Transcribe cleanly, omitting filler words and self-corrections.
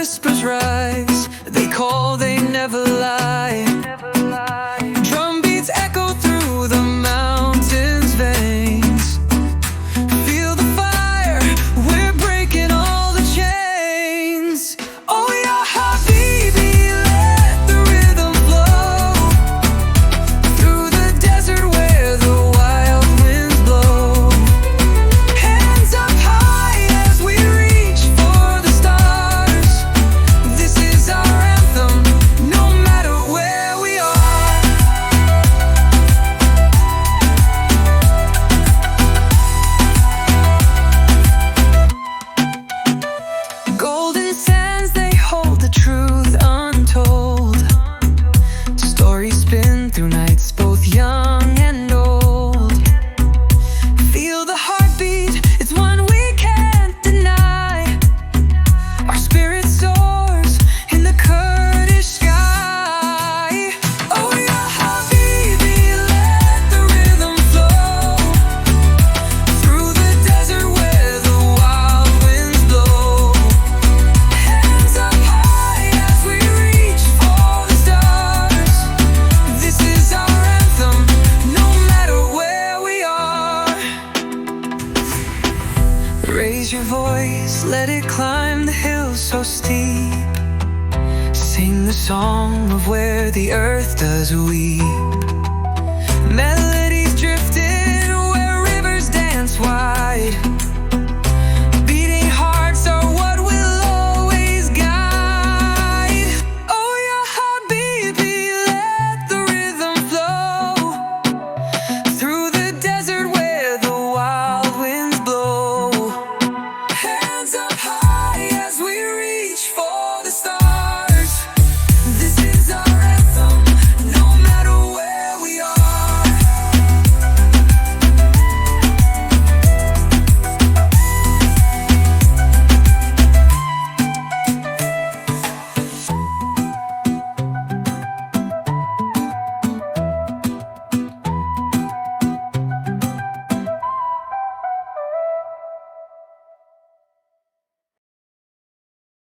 whispers rise, they call, they never lie. Drum beats echo through the mountains' veins. Feel the fire, we're breaking all the chains. Oh yeah, habibi, let the rhythm flow through the desert where the wild winds blow. Hands up high as we reach for the stars. This is our anthem, no matter where we are. Golden sands, they hold the truth untold. Stories spin through nights both young and old. Feel the heartbeat, it's one we can't deny. Our spirit soars in the Kurdish sky. Oh yeah, habibi, let the rhythm flow through the desert where the wild winds blow. Hands up high as we reach for the stars. This is our anthem, no matter where we are. Raise your voice, let it climb the hills so steep. Sing the song of where the earth does weep.